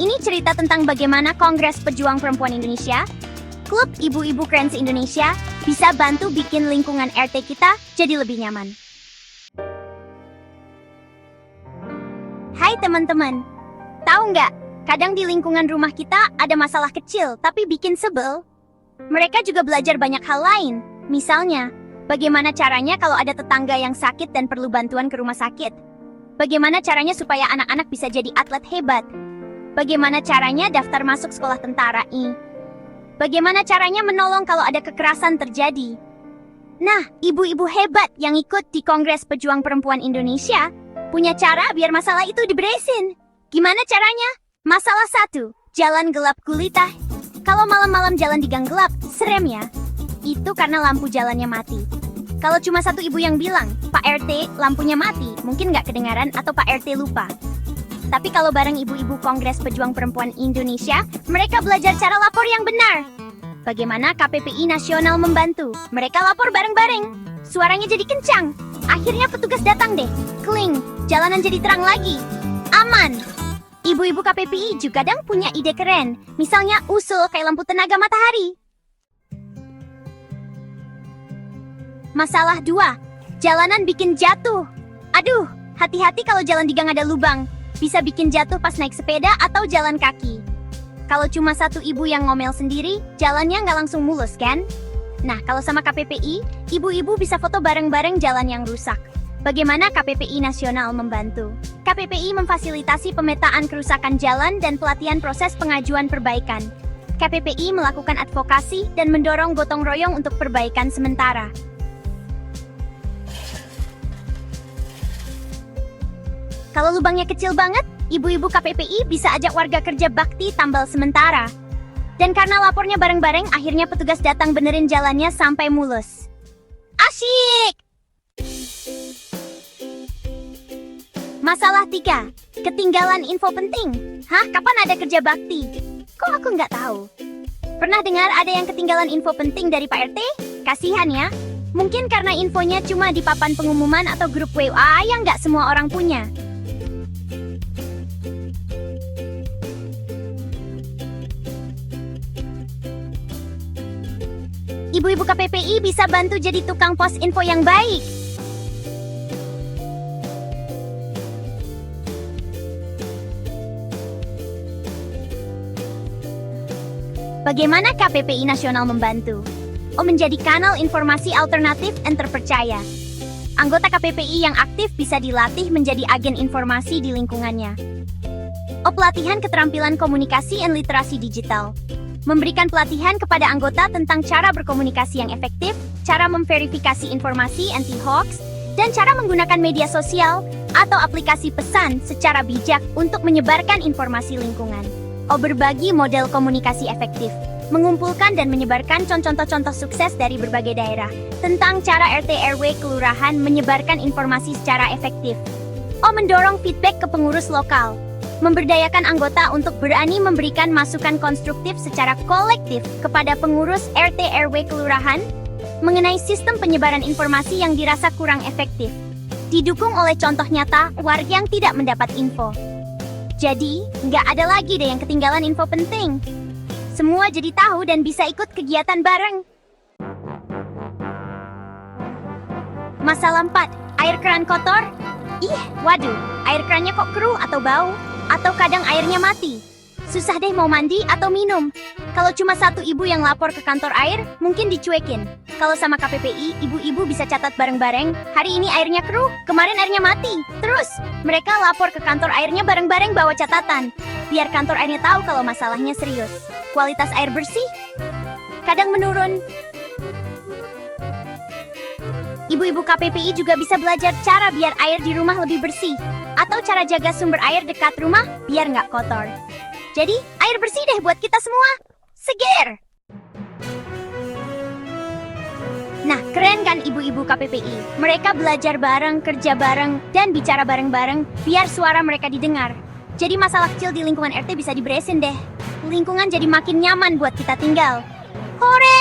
Ini cerita tentang bagaimana Kongres Pejuang Perempuan Indonesia, Klub Ibu-Ibu Keren se-Indonesia, bisa bantu bikin lingkungan RT kita jadi lebih nyaman. Hai teman-teman, tahu nggak? Kadang di lingkungan rumah kita ada masalah kecil tapi bikin sebel. Mereka juga belajar banyak hal lain, misalnya, bagaimana caranya kalau ada tetangga yang sakit dan perlu bantuan ke rumah sakit. Bagaimana caranya supaya anak-anak bisa jadi atlet hebat. Bagaimana caranya daftar masuk sekolah tentara Bagaimana caranya menolong kalau ada kekerasan terjadi. Nah, ibu-ibu hebat yang ikut di Kongres Pejuang Perempuan Indonesia punya cara biar masalah itu diberesin. Gimana caranya? Masalah 1, jalan gelap gulita. Kalau malam-malam jalan di gang gelap, serem ya. Itu karena lampu jalannya mati. Kalau cuma satu ibu yang bilang, Pak RT, lampunya mati, mungkin nggak kedengaran atau Pak RT lupa. Tapi kalau bareng ibu-ibu Kongres Pejuang Perempuan Indonesia, mereka belajar cara lapor yang benar. Bagaimana KPPI Nasional membantu? Mereka lapor bareng-bareng. Suaranya jadi kencang. Akhirnya petugas datang deh. Kling, jalanan jadi terang lagi. Aman. Ibu-ibu KPPI juga kadang punya ide keren. Misalnya usul kayak lampu tenaga matahari. Masalah 2, jalanan bikin jatuh. Aduh, hati-hati kalau jalan di gang ada lubang. Bisa bikin jatuh pas naik sepeda atau jalan kaki. Kalau cuma satu ibu yang ngomel sendiri, jalannya nggak langsung mulus kan? Nah, kalau sama KPPI, ibu-ibu bisa foto bareng-bareng jalan yang rusak. Bagaimana KPPI Nasional membantu? KPPI memfasilitasi pemetaan kerusakan jalan dan pelatihan proses pengajuan perbaikan. KPPI melakukan advokasi dan mendorong gotong royong untuk perbaikan sementara. Kalau lubangnya kecil banget, ibu-ibu KPPI bisa ajak warga kerja bakti tambal sementara. Dan karena lapornya bareng-bareng, akhirnya petugas datang benerin jalannya sampai mulus. Asyik! Masalah 3, ketinggalan info penting. Hah, kapan ada kerja bakti? Kok aku nggak tahu? Pernah dengar ada yang ketinggalan info penting dari Pak RT? Kasihan ya. Mungkin karena infonya cuma di papan pengumuman atau grup WA yang nggak semua orang punya. Ibu-ibu KPPI bisa bantu jadi tukang pos info yang baik. Bagaimana KPPI Nasional membantu? Menjadi kanal informasi alternatif dan terpercaya. Anggota KPPI yang aktif bisa dilatih menjadi agen informasi di lingkungannya. Pelatihan keterampilan komunikasi dan literasi digital. Memberikan pelatihan kepada anggota tentang cara berkomunikasi yang efektif, cara memverifikasi informasi anti-hoax, dan cara menggunakan media sosial atau aplikasi pesan secara bijak untuk menyebarkan informasi lingkungan. Berbagi model komunikasi efektif. Mengumpulkan dan menyebarkan contoh-contoh sukses dari berbagai daerah tentang cara RT RW kelurahan menyebarkan informasi secara efektif. Mendorong feedback ke pengurus lokal. Memberdayakan anggota untuk berani memberikan masukan konstruktif secara kolektif kepada pengurus RT RW kelurahan mengenai sistem penyebaran informasi yang dirasa kurang efektif. Didukung oleh contoh nyata warga yang tidak mendapat info. Jadi, nggak ada lagi deh yang ketinggalan info penting. Semua jadi tahu dan bisa ikut kegiatan bareng. Masalah 4, air keran kotor. Waduh, air kerannya kok keruh atau bau? Atau kadang airnya mati. Susah deh mau mandi atau minum. Kalau cuma satu ibu yang lapor ke kantor air, mungkin dicuekin. Kalau sama KPPI, ibu-ibu bisa catat bareng-bareng, hari ini airnya keruh, kemarin airnya mati. Terus, mereka lapor ke kantor airnya bareng-bareng bawa catatan. Biar kantor airnya tahu kalau masalahnya serius. Kualitas air bersih kadang menurun. Ibu-ibu KPPI juga bisa belajar cara biar air di rumah lebih bersih. Atau cara jaga sumber air dekat rumah biar nggak kotor. Jadi, air bersih deh buat kita semua. Seger! Nah, keren kan ibu-ibu KPPI? Mereka belajar bareng, kerja bareng, dan bicara bareng-bareng biar suara mereka didengar. Jadi masalah kecil di lingkungan RT bisa diberesin deh. Lingkungan jadi makin nyaman buat kita tinggal. Hore!